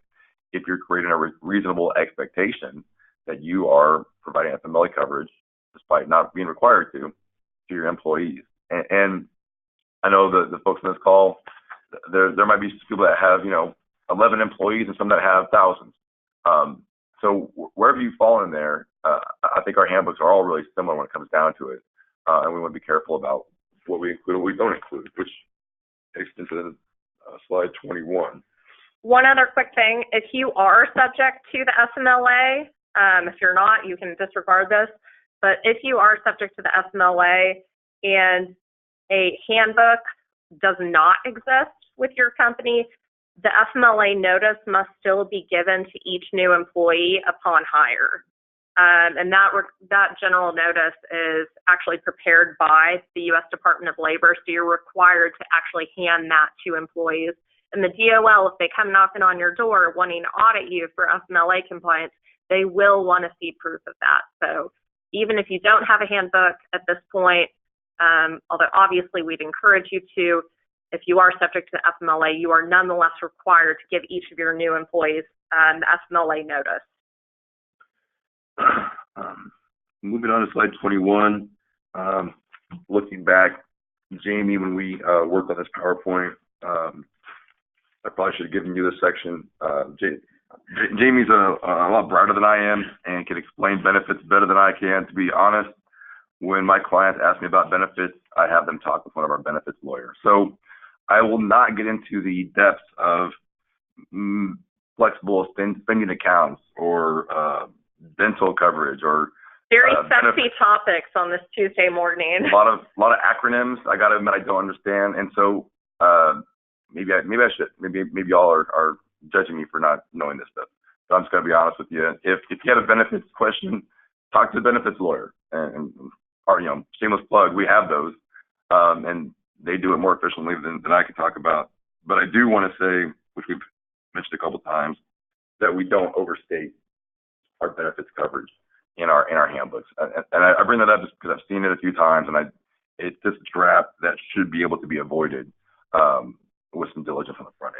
if you're creating a reasonable expectation that you are providing FMLA coverage despite not being required to your employees. And I know the folks on this call, there might be people that have 11 employees and some that have thousands. So wherever you fall in there, I think our handbooks are all really similar when it comes down to it, and we want to be careful about what we include and what we don't include, which takes into slide 21. One other quick thing, if you are subject to the FMLA, if you're not, you can disregard this, but if you are subject to the FMLA and a handbook does not exist with your company, the FMLA notice must still be given to each new employee upon hire. And that general notice is actually prepared by the U.S. Department of Labor, so you're required to actually hand that to employees. And the DOL, if they come knocking on your door wanting to audit you for FMLA compliance, they will want to see proof of that. So even if you don't have a handbook at this point, although obviously we'd encourage you to, if you are subject to the FMLA, you are nonetheless required to give each of your new employees the FMLA notice. Moving on to slide 21, looking back, Jamie, when we worked on this PowerPoint, I probably should have given you this section. Jamie's a lot brighter than I am and can explain benefits better than I can. To be honest, when my clients ask me about benefits, I have them talk with one of our benefits lawyers. So I will not get into the depths of flexible spending accounts or dental coverage or Very sexy topics on this Tuesday morning. A lot of acronyms. I got to admit I don't understand, and so maybe I should. Maybe y'all are judging me for not knowing this stuff. So I'm just gonna be honest with you. If you have a benefits question, talk to the benefits lawyer. And or shameless plug, we have those, and they do it more efficiently than I can talk about. But I do want to say, which we've mentioned a couple times, that we don't overstate our benefits coverage in our handbooks. And I bring that up just because I've seen it a few times, and it's this trap that should be able to be avoided with some diligence on the front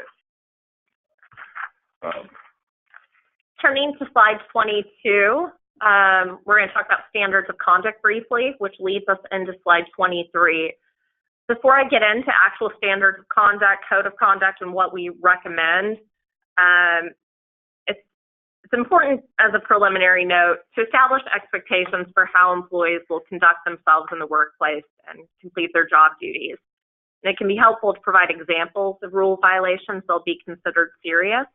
end. Turning to slide 22, we're going to talk about standards of conduct briefly, which leads us into slide 23. Before I get into actual standards of conduct, code of conduct, and what we recommend, it's important as a preliminary note to establish expectations for how employees will conduct themselves in the workplace and complete their job duties. And it can be helpful to provide examples of rule violations that will be considered serious.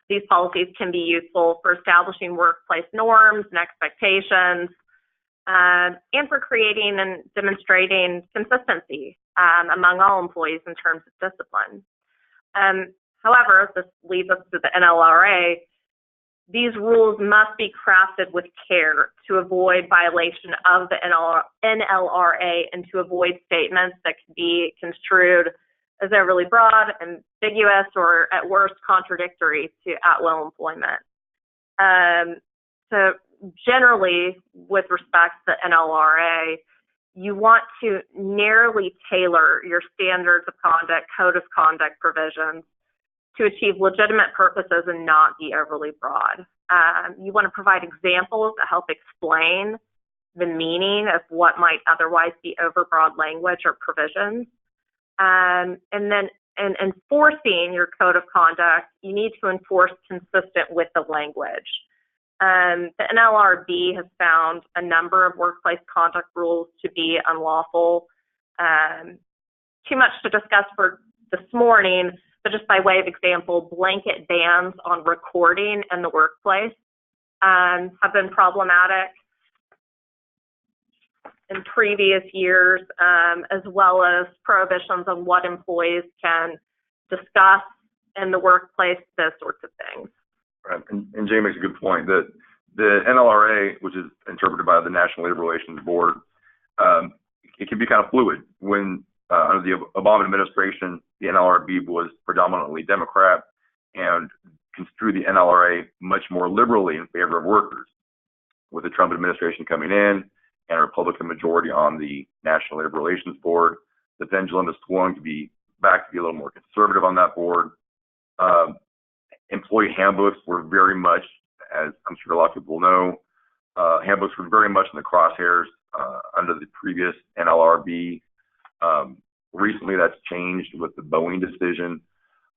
These policies can be useful for establishing workplace norms and expectations, and for creating and demonstrating consistency among all employees in terms of discipline. However, this leads us to the NLRA. These rules must be crafted with care to avoid violation of the NLRA and to avoid statements that can be construed as overly broad, ambiguous, or at worst contradictory to at-will employment. So generally, with respect to the NLRA, you want to narrowly tailor your standards of conduct, code of conduct provisions to achieve legitimate purposes and not be overly broad. You want to provide examples that help explain the meaning of what might otherwise be overbroad language or provisions. And then in enforcing your code of conduct, you need to enforce consistent with the language. The NLRB has found a number of workplace conduct rules to be unlawful. Too much to discuss for this morning, but just by way of example, blanket bans on recording in the workplace have been problematic in previous years, as well as prohibitions on what employees can discuss in the workplace, those sorts of things. Right. And Jay makes a good point that the NLRA, which is interpreted by the National Labor Relations Board, it can be kind of fluid. When under the Obama administration, the NLRB was predominantly Democrat and construed the NLRA much more liberally in favor of workers. With the Trump administration coming in and a Republican majority on the National Labor Relations Board, the pendulum has swung to be back to be a little more conservative on that board. Employee handbooks were very much, as I'm sure a lot of people know, handbooks were very much in the crosshairs under the previous NLRB. Recently, that's changed with the Boeing decision.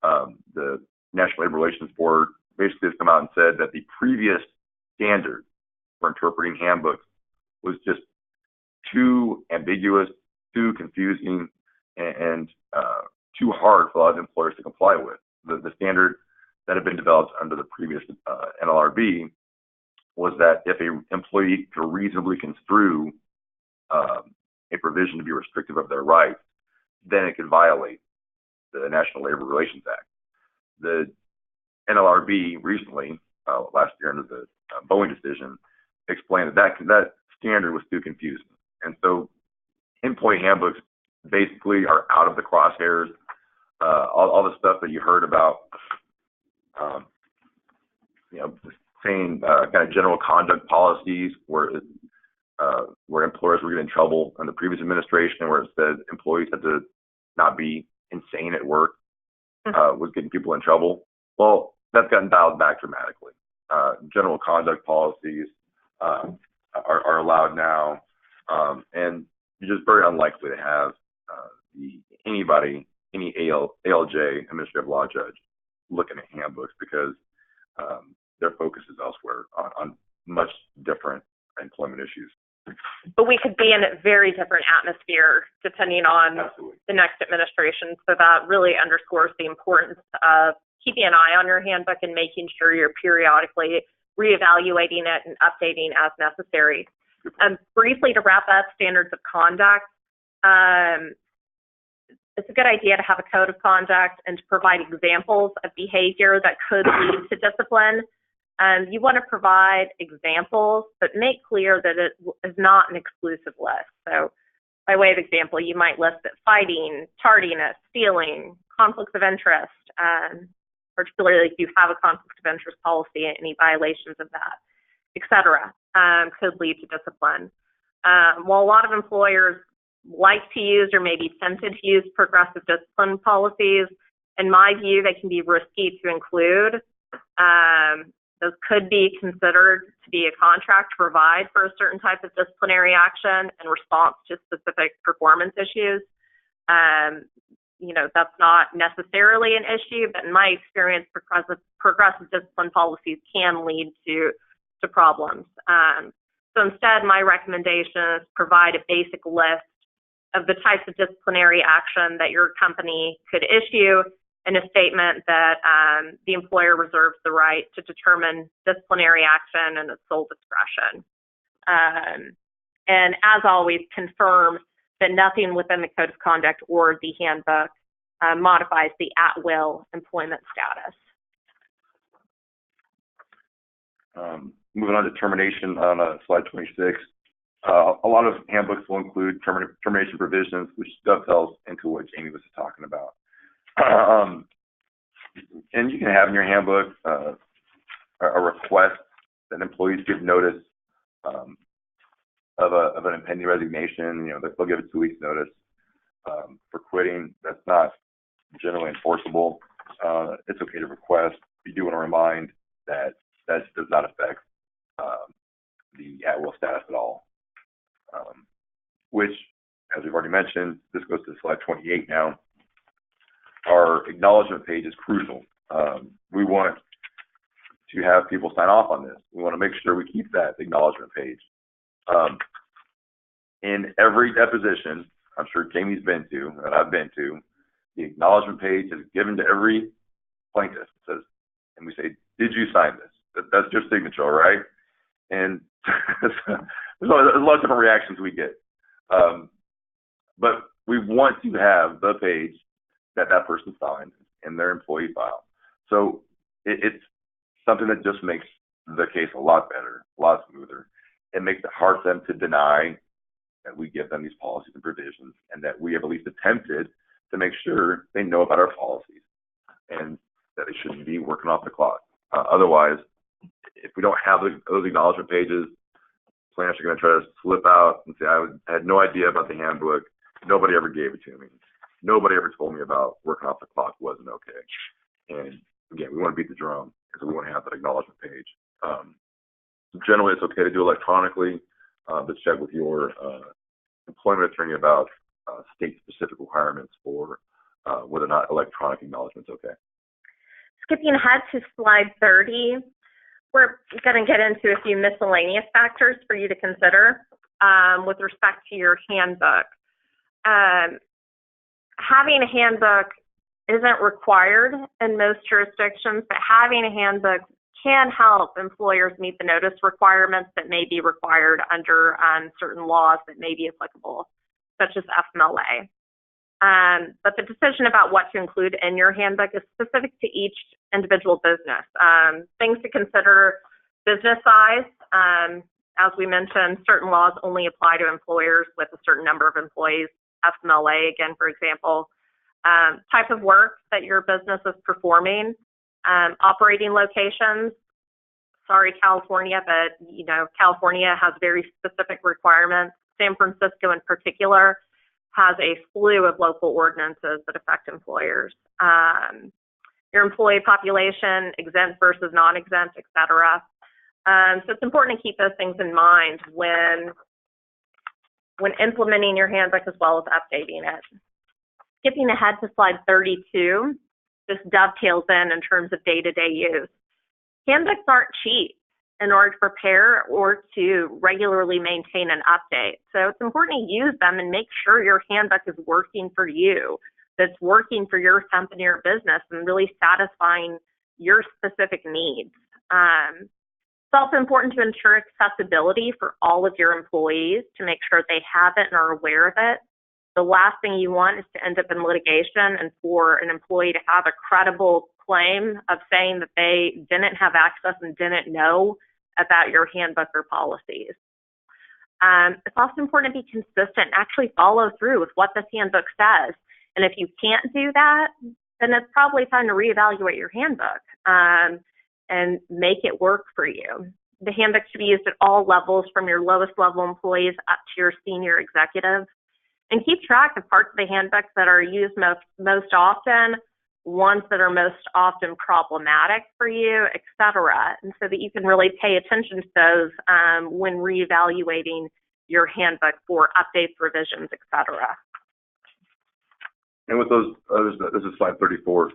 The National Labor Relations Board basically has come out and said that the previous standard for interpreting handbooks was just too ambiguous, too confusing, and too hard for a lot of employers to comply with. The standard that had been developed under the previous NLRB was that if an employee could reasonably construe a provision to be restrictive of their rights, then it could violate the National Labor Relations Act. The NLRB recently, last year under the Boeing decision, explained that standard was too confusing. And so employee handbooks basically are out of the crosshairs. All the stuff that you heard about, saying kind of general conduct policies where employers were getting in trouble in the previous administration, where it said employees had to not be insane at work, was getting people in trouble. Well, that's gotten dialed back dramatically. General conduct policies are allowed now, and you're just very unlikely to have any ALJ, administrative law judge, looking at handbooks because their focus is elsewhere on much different employment issues. But we could be in a very different atmosphere depending on the next administration. So that really underscores the importance of keeping an eye on your handbook and making sure you're periodically reevaluating it and updating as necessary. Briefly to wrap up, standards of conduct. It's a good idea to have a code of conduct and to provide examples of behavior that could lead to discipline. You want to provide examples, but make clear that it is not an exclusive list. So by way of example, you might list that fighting, tardiness, stealing, conflicts of interest, particularly if you have a conflict of interest policy, any violations of that, et cetera, could lead to discipline. While a lot of employers like to use or maybe tempted to use progressive discipline policies, in my view, they can be risky to include. Those could be considered to be a contract to provide for a certain type of disciplinary action in response to specific performance issues. That's not necessarily an issue, but in my experience, progressive discipline policies can lead to problems. So instead, my recommendation is provide a basic list of the types of disciplinary action that your company could issue, and a statement that the employer reserves the right to determine disciplinary action in its sole discretion. And as always, confirm that nothing within the Code of Conduct or the handbook modifies the at-will employment status. Moving on to termination on slide 26. A lot of handbooks will include termination provisions, which dovetails into what Jamie was talking about. And you can have in your handbook a request that employees give notice of an impending resignation. They'll give a 2 weeks notice for quitting. That's not generally enforceable. It's okay to request. You do want to remind that that does not affect the at-will status at all. Which, as we've already mentioned, this goes to slide 28 now. Our acknowledgement page is crucial. We want to have people sign off on this. We want to make sure we keep that acknowledgement page. In every deposition, I'm sure Jamie's been to, and I've been to, the acknowledgement page is given to every plaintiff. It says, and we say, did you sign this? That's your signature, right? And there's a lot of different reactions we get. But we want to have the page that person signed in their employee file. So it's something that just makes the case a lot better, a lot smoother. It makes it hard for them to deny that we give them these policies and provisions, and that we have at least attempted to make sure they know about our policies and that they shouldn't be working off the clock. Otherwise, if we don't have those acknowledgement pages, plaintiffs are going to try to slip out and say, I had no idea about the handbook. Nobody ever gave it to me. Nobody ever told me about working off the clock wasn't okay. And again, we want to beat the drum because we want to have that acknowledgement page. Generally, it's okay to do electronically, but check with your employment attorney about state-specific requirements for whether or not electronic acknowledgement is okay. Skipping ahead to slide 30, we're going to get into a few miscellaneous factors for you to consider with respect to your handbook. Having a handbook isn't required in most jurisdictions, but having a handbook can help employers meet the notice requirements that may be required under certain laws that may be applicable, such as FMLA. But the decision about what to include in your handbook is specific to each individual business. Things to consider: business size. As we mentioned, certain laws only apply to employers with a certain number of employees. FMLA, again, for example. Type of work that your business is performing. Operating locations. Sorry, California, but California has very specific requirements. San Francisco, in particular, has a slew of local ordinances that affect employers. Your employee population, exempt versus non-exempt, et cetera. So it's important to keep those things in mind when implementing your handbook as well as updating it. Skipping ahead to slide 32, this dovetails in terms of day-to-day use. Handbooks aren't cheap in order to prepare or to regularly maintain and update. So it's important to use them and make sure your handbook is working for you, that's working for your company or business and really satisfying your specific needs. It's also important to ensure accessibility for all of your employees to make sure they have it and are aware of it. The last thing you want is to end up in litigation and for an employee to have a credible claim of saying that they didn't have access and didn't know about your handbook or policies. It's also important to be consistent and actually follow through with what this handbook says. And if you can't do that, then it's probably time to reevaluate your handbook and make it work for you. The handbook should be used at all levels, from your lowest level employees up to your senior executives. And keep track of parts of the handbook that are used most often, ones that are most often problematic for you, et cetera, and so that you can really pay attention to those when reevaluating your handbook for updates, revisions, et cetera. And with those, this is slide 34.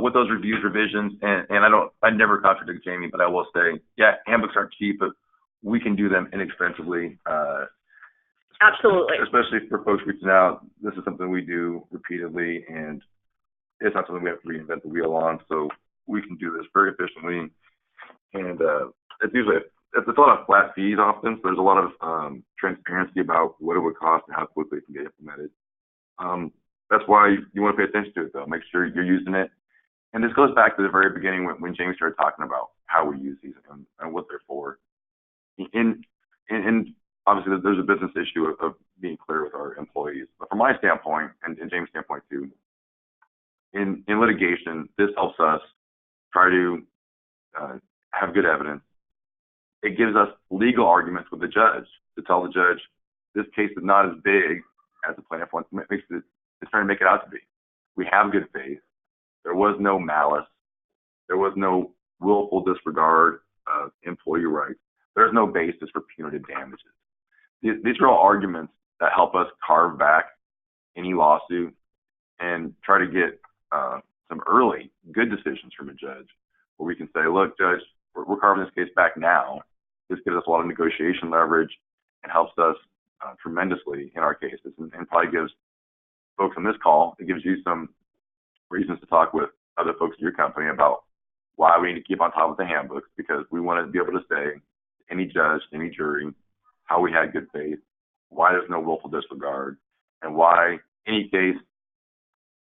With those reviews, revisions, and I never contradict Jamie, but I will say, yeah, handbooks aren't cheap, but we can do them inexpensively. Absolutely. Especially for folks reaching out, this is something we do repeatedly, and it's not something we have to reinvent the wheel on. So we can do this very efficiently, and it's a lot of flat fees often. So there's a lot of transparency about what it would cost and how quickly it can get implemented. That's why you want to pay attention to it, though. Make sure you're using it. And this goes back to the very beginning when Jamie started talking about how we use these and what they're for. And obviously, there's a business issue of being clear with our employees. But from my standpoint, and Jamie's standpoint too, in litigation, this helps us try to have good evidence. It gives us legal arguments with the judge to tell the judge this case is not as big as the plaintiff wants. It's trying to make it out to be. We have good faith. There was no malice. There was no willful disregard of employee rights. There's no basis for punitive damages. These are all arguments that help us carve back any lawsuit and try to get some early good decisions from a judge where we can say, look, Judge, we're carving this case back now. This gives us a lot of negotiation leverage and helps us tremendously in our cases, and probably gives folks on this call, it gives you some reasons to talk with other folks in your company about why we need to keep on top of the handbooks, because we want to be able to say to any judge, to any jury, how we had good faith, why there's no willful disregard, and why any case,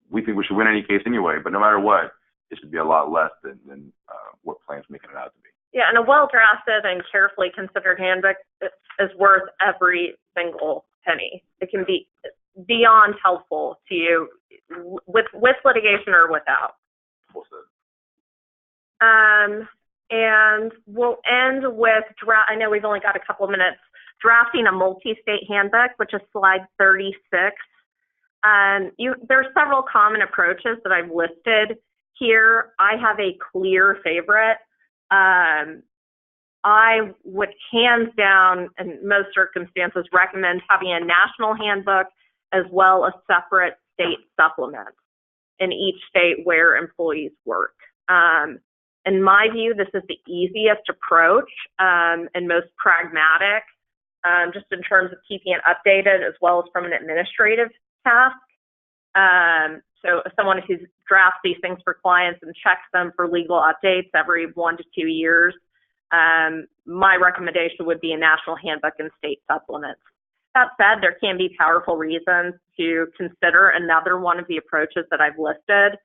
we think we should win any case anyway, but no matter what, it should be a lot less than what plans making it out to be. Yeah, and a well-drafted and carefully considered handbook is worth every single penny. It can be beyond helpful to you with litigation or without. Well said. And we'll end with, I know we've only got a couple of minutes, drafting a multi-state handbook, which is slide 36. There are several common approaches that I've listed here. I have a clear favorite. I would hands down, in most circumstances, recommend having a national handbook as well as separate state supplements in each state where employees work. In my view, this is the easiest approach and most pragmatic, just in terms of keeping it updated as well as from an administrative task. So as someone who drafts these things for clients and checks them for legal updates every 1 to 2 years, my recommendation would be a national handbook and state supplements. That said, there can be powerful reasons to consider another one of the approaches that I've listed.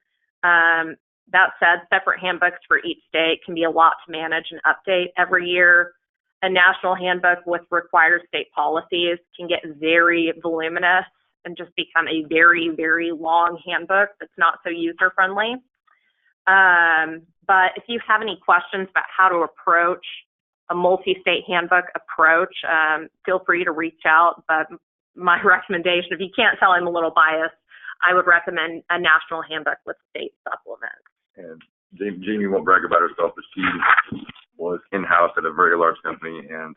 That said, separate handbooks for each state can be a lot to manage and update every year. A national handbook with required state policies can get very voluminous and just become a very, very long handbook that's not so user-friendly. But if you have any questions about how to approach a multi-state handbook approach, feel free to reach out. But my recommendation, if you can't tell I'm a little biased, I would recommend a national handbook with state supplements. And Jamie won't brag about herself, but she was in-house at a very large company, and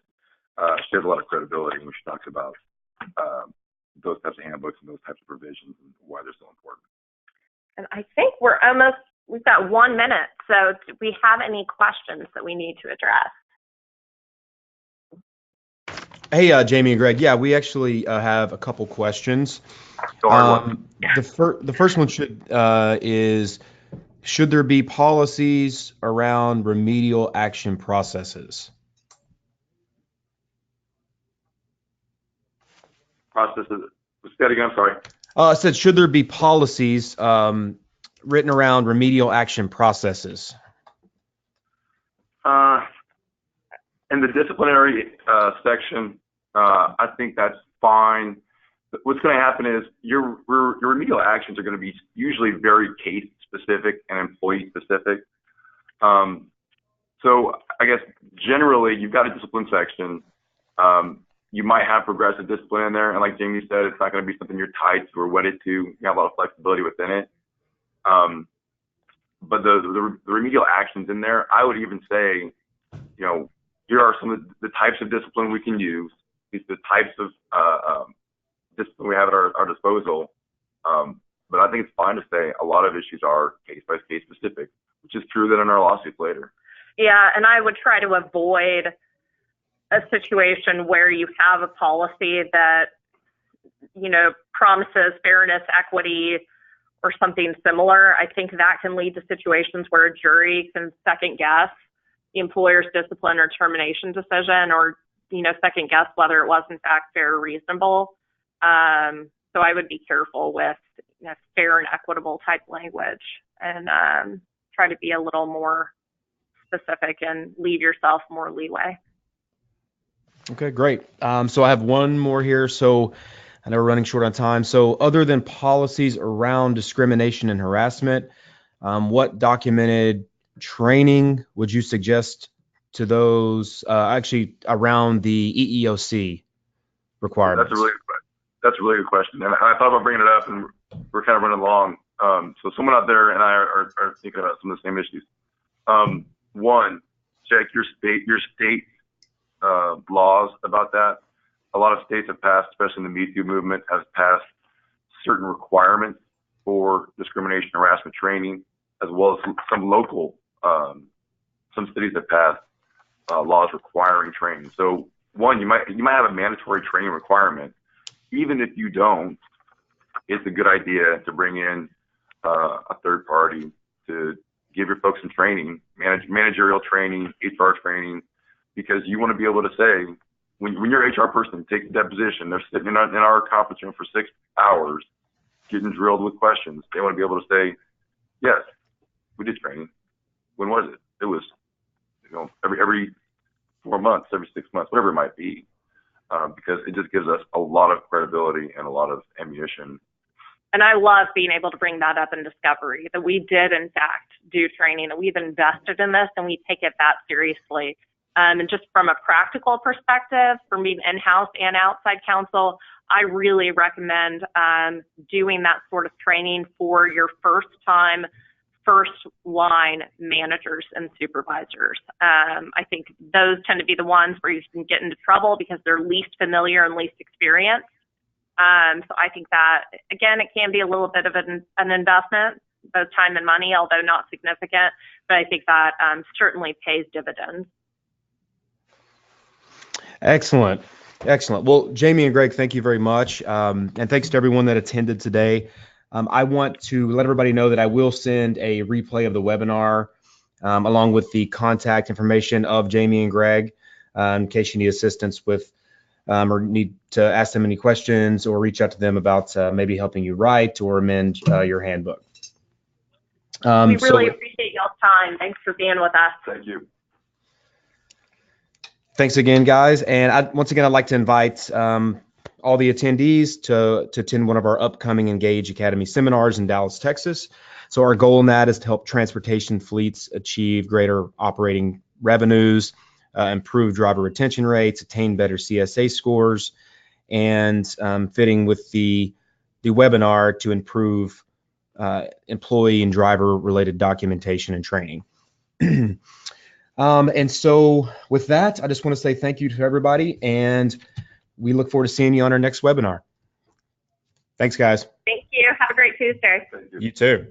she has a lot of credibility when she talks about those types of handbooks and those types of provisions and why they're so important. And I think we've got 1 minute. So do we have any questions that we need to address? Hey, Jamie and Greg. Yeah, we actually have a couple questions. The first one is, should there be policies around remedial action processes? processes. Say that again, I'm sorry. I said, should there be policies written around remedial action processes? In the disciplinary section, I think that's fine. What's going to happen is your remedial actions are going to be usually very case specific and employee specific. So I guess generally you've got a discipline section. You might have progressive discipline in there, and like Jamie said, it's not going to be something you're tied to or wedded to. You have a lot of flexibility within it. But the remedial actions in there, I would even say, you know, here are some of the types of discipline we can use. These are the types of discipline we have at our disposal. But I think it's fine to say a lot of issues are case by case specific, which is true then in our lawsuits later. Yeah, and I would try to avoid a situation where you have a policy that, you know, promises fairness, equity, or something similar. I think that can lead to situations where a jury can second guess the employer's discipline or termination decision, or, you know, second guess whether it was in fact fair or reasonable. So I would be careful with, you know, fair and equitable type language, and try to be a little more specific and leave yourself more leeway. Okay, great. So I have one more here. So I know we're running short on time. So other than policies around discrimination and harassment, what documented training would you suggest to those actually around the EEOC requirements? That's a really good question. And I thought about bringing it up, and we're kind of running along. So someone out there and I are thinking about some of the same issues. One, check your state laws about that. A lot of states have passed, especially in the Me Too movement, has passed certain requirements for discrimination and harassment training, as well as some local, some cities have passed laws requiring training. So one, you might have a mandatory training requirement. Even if you don't, it's a good idea to bring in a third party to give your folks some training, managerial training, HR training, because you want to be able to say, when your HR person takes a deposition, they're sitting in our conference room for 6 hours getting drilled with questions. They want to be able to say, yes, we did training. When was it? It was, you know, every 4 months, every 6 months, whatever it might be, because it just gives us a lot of credibility and a lot of ammunition. And I love being able to bring that up in discovery, that we did in fact do training, that we've invested in this and we take it that seriously. And just from a practical perspective, from being in-house and outside counsel, I really recommend doing that sort of training for your first-time, first-line managers and supervisors. I think those tend to be the ones where you can get into trouble because they're least familiar and least experienced. So I think that, again, it can be a little bit of an investment, both time and money, although not significant, but I think that certainly pays dividends. Excellent. Excellent. Well, Jamie and Greg, thank you very much. And thanks to everyone that attended today. I want to let everybody know that I will send a replay of the webinar along with the contact information of Jamie and Greg in case you need assistance with or need to ask them any questions or reach out to them about maybe helping you write or amend your handbook. We really appreciate y'all's time. Thanks for being with us. Thank you. Thanks again, guys. And once again, I'd like to invite all the attendees to attend one of our upcoming Engage Academy seminars in Dallas, Texas. So our goal in that is to help transportation fleets achieve greater operating revenues, improve driver retention rates, attain better CSA scores, and fitting with the webinar to improve employee and driver related documentation and training. And so with that, I just want to say thank you to everybody, and we look forward to seeing you on our next webinar. Thanks, guys. Thank you. Have a great Tuesday. You too.